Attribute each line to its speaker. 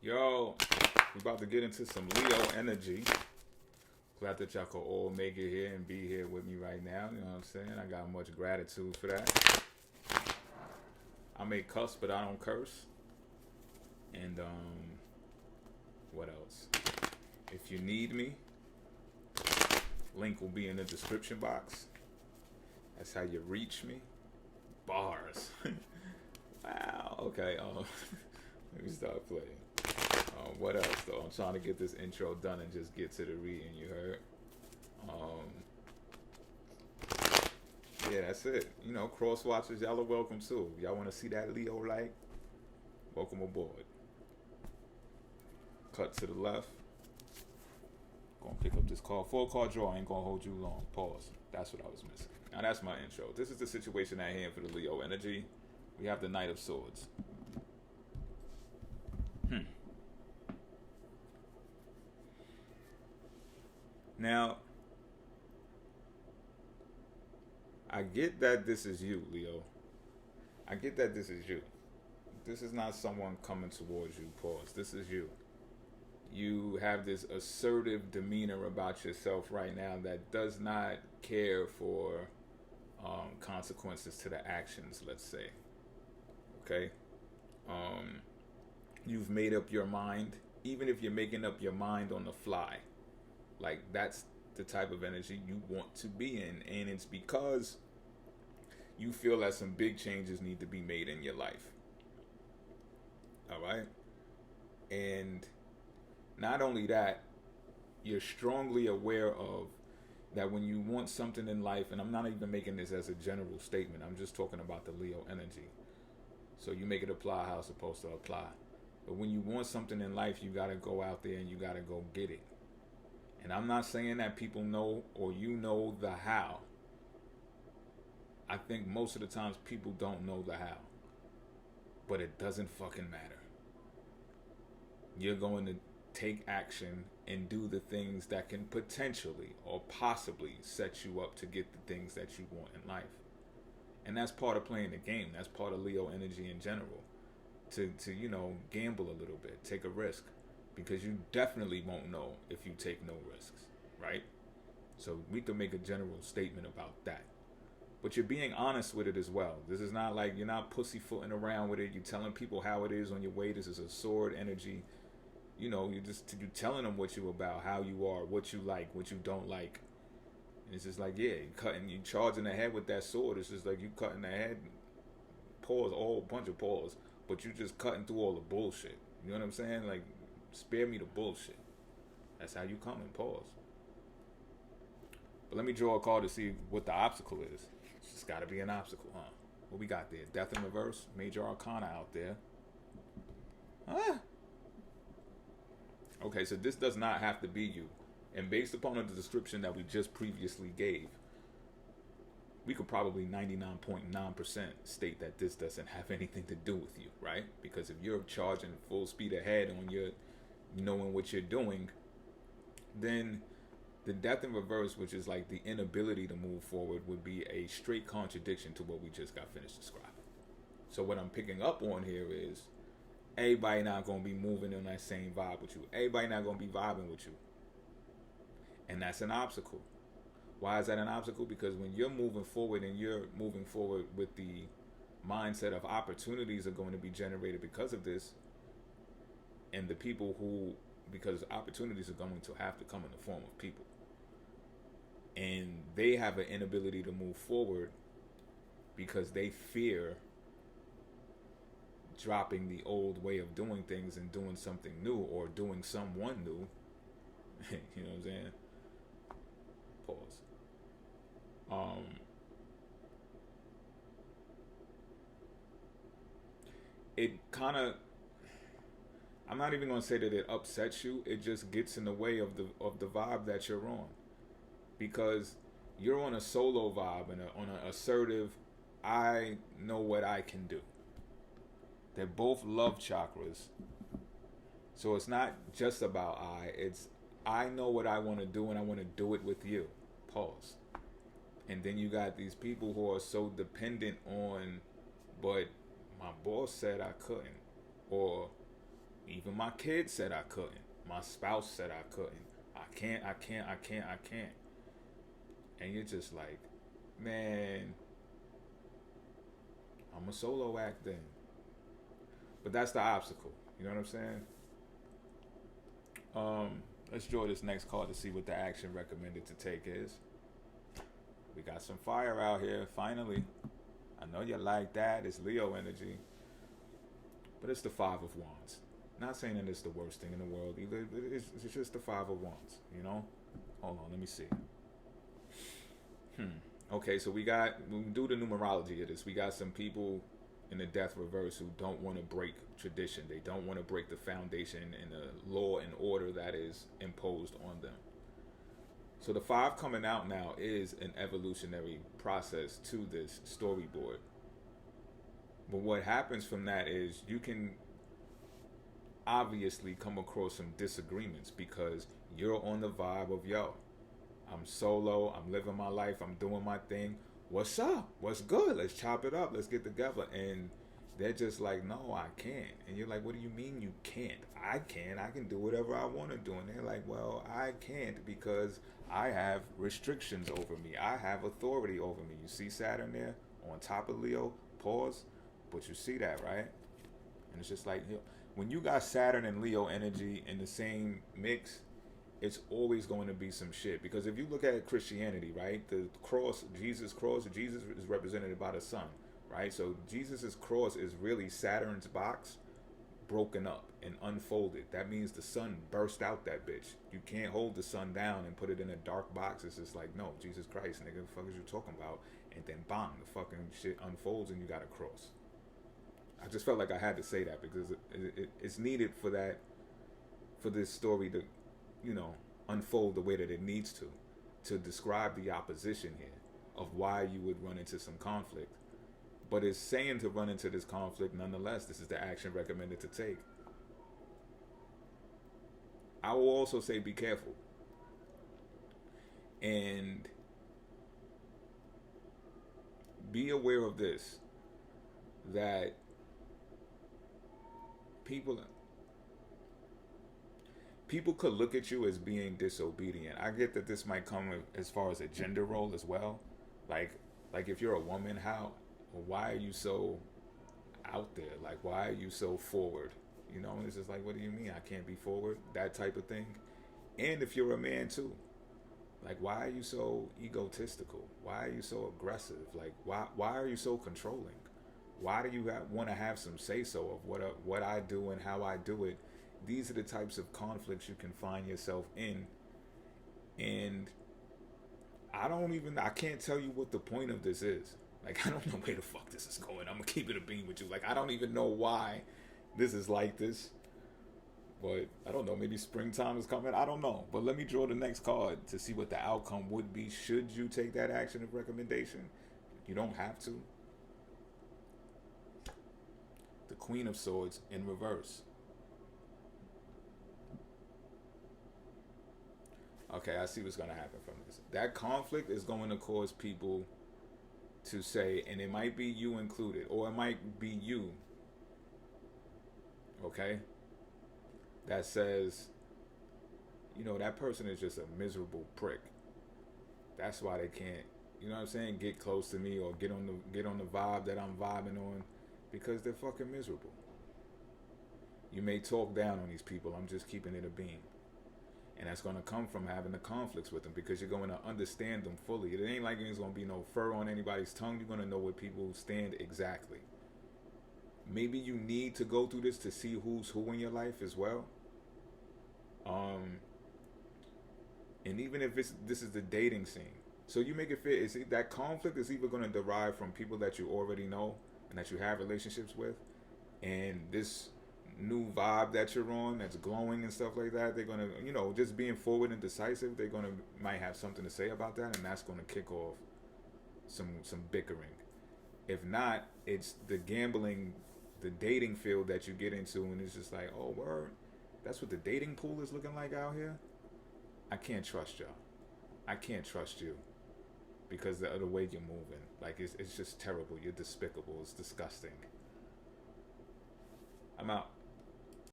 Speaker 1: Yo, we about to get into some Leo energy. Glad that y'all could all make it here and be here with me right now. You know what I'm saying? I got much gratitude for that. I may cuss, but I don't curse. And what else? If you need me, link will be in the description box. That's how you reach me. Bars. Wow. Okay. Let me start playing. What else though? I'm trying to get this intro done and just get to the reading. You heard? Yeah, that's it. You know, cross watchers, y'all are welcome too. Y'all want to see that Leo light? Welcome aboard. Cut to the left. Gonna pick up this card. 4 card draw. Ain't gonna hold you long. Pause. That's what I was missing. Now that's my intro. This is the situation at hand for the Leo energy. We have the Knight of Swords. Now, I get that this is you, Leo. I get that this is you. This is not someone coming towards you. Pause. This is you. You have this assertive demeanor about yourself right now that does not care for consequences to the actions, let's say. Okay? You've made up your mind, even if you're making up your mind on the fly. Like, that's the type of energy you want to be in. And it's because you feel that some big changes need to be made in your life. All right? And not only that, you're strongly aware of that when you want something in life, and I'm not even making this as a general statement, I'm just talking about the Leo energy. So you make it apply how it's supposed to apply. But when you want something in life, you got to go out there and you got to go get it. And I'm not saying that people know or you know the how. I think most of the times people don't know the how. But it doesn't fucking matter. You're going to take action and do the things that can potentially or possibly set you up to get the things that you want in life. And that's part of playing the game. That's part of Leo energy in general. To you know, gamble a little bit, take a risk. Because you definitely won't know if you take no risks, right? So we can make a general statement about that. But you're being honest with it as well. This is not like you're not pussyfooting around with it. You're telling people how it is on your way. This is a sword energy. You know, you're telling them what you about, how you are, what you like, what you don't like. And it's just like, yeah, you charging the head with that sword. It's just like you cutting the head, pause, all bunch of pause, but you just cutting through all the bullshit. You know what I'm saying? Like, spare me the bullshit. That's how you come and pause. But let me draw a card to see what the obstacle is. It's just got to be an obstacle, huh? What we got there? Death in reverse. Major Arcana out there. Huh? Okay, so this does not have to be you. And based upon the description that we just previously gave, we could probably 99.9% state that this doesn't have anything to do with you, right? Because if you're charging full speed ahead on your knowing what you're doing, then the death in reverse, which is like the inability to move forward, would be a straight contradiction to what we just got finished describing. So what I'm picking up on here is everybody not going to be moving in that same vibe with you. Everybody not going to be vibing with you. And that's an obstacle. Why is that an obstacle? Because when you're moving forward and you're moving forward with the mindset of opportunities are going to be generated because of this, and the people who, because opportunities are going to have to come in the form of people, and they have an inability to move forward because they fear dropping the old way of doing things and doing something new or doing someone new. You know what I'm saying? Pause. It kind of, I'm not even going to say that it upsets you. It just gets in the way of the vibe that you're on, because you're on a solo vibe and on an assertive, I know what I can do. They're both love chakras, so it's not just about it's I know what I want to do and I want to do it with you. Pause. And then you got these people who are so dependent on, but my boss said I couldn't, or even Even my kids said I couldn't. My spouse said I couldn't. I can't. And you're just like, man, I'm a solo act then. But that's the obstacle. You know what I'm saying? Let's draw this next card to see what the action recommended to take is. We got some fire out here, finally. I know you like that. It's Leo energy. But it's the Five of Wands. Not saying that it's the worst thing in the world either. It's just the Five of Wands, you know? Hold on, let me see. Okay, so we do the numerology of this. We got some people in the death reverse who don't want to break tradition. They don't want to break the foundation and the law and order that is imposed on them. So the 5 coming out now is an evolutionary process to this storyboard. But what happens from that is you can obviously come across some disagreements because you're on the vibe of, yo, I'm solo, I'm living my life, I'm doing my thing. What's up? What's good? Let's chop it up. Let's get together. And they're just like, no, I can't. And you're like, what do you mean you can't? I can. I can do whatever I want to do. And they're like, well, I can't because I have restrictions over me. I have authority over me. You see Saturn there on top of Leo? Pause. But you see that, right? And it's just like, when you got Saturn and Leo energy in the same mix, it's always going to be some shit. Because if you look at Christianity, right, the cross, Jesus is represented by the sun, right? So Jesus's cross is really Saturn's box broken up and unfolded. That means the sun burst out that bitch. You can't hold the sun down and put it in a dark box. It's just like, no, Jesus Christ, nigga, the fuck is you talking about? And then bang, the fucking shit unfolds and you got a cross. I just felt like I had to say that because it's needed for that, for this story to, you know, unfold the way that it needs to describe the opposition here of why you would run into some conflict. But it's saying to run into this conflict nonetheless. This is the action recommended to take. I will also say be careful. And be aware of this, that people could look at you as being disobedient. I get that this might come as far as a gender role as well. Like if you're a woman, why are you so out there? Like, why are you so forward? You know, it's just like, what do you mean I can't be forward? That type of thing. And if you're a man too, like, why are you so egotistical? Why are you so aggressive? Like, why are you so controlling? Why do you want to have some say-so of what I do and how I do it? These are the types of conflicts you can find yourself in. And I can't tell you what the point of this is. Like, I don't know where the fuck this is going. I'm going to keep it a beam with you. Like, I don't even know why this is like this. But, I don't know. Maybe springtime is coming. I don't know. But let me draw the next card to see what the outcome would be should you take that action of recommendation. You don't have to. The Queen of Swords in reverse. Okay, I see what's going to happen from this. That conflict is going to cause people to say, and it might be you included, or it might be you, okay, that says, you know, that person is just a miserable prick. That's why they can't, you know what I'm saying, get close to me or get on the vibe that I'm vibing on, because they're fucking miserable. You may talk down on these people. I'm just keeping it a beam. And that's going to come from having the conflicts with them, because you're going to understand them fully. It ain't like there's going to be no fur on anybody's tongue. You're going to know where people stand exactly. Maybe you need to go through this to see who's who in your life as well. And even if this is the dating scene, so you make it fit. That conflict is either going to derive from people that you already know and that you have relationships with, and this new vibe that you're on that's glowing and stuff like that, they're gonna, you know, just being forward and decisive, might have something to say about that, and that's gonna kick off some bickering. If not, it's the gambling, the dating field that you get into, and it's just like, oh word, that's what the dating pool is looking like out here. I can't trust y'all. I can't trust you because of the way you're moving. Like, it's just terrible. You're despicable. It's disgusting. I'm out.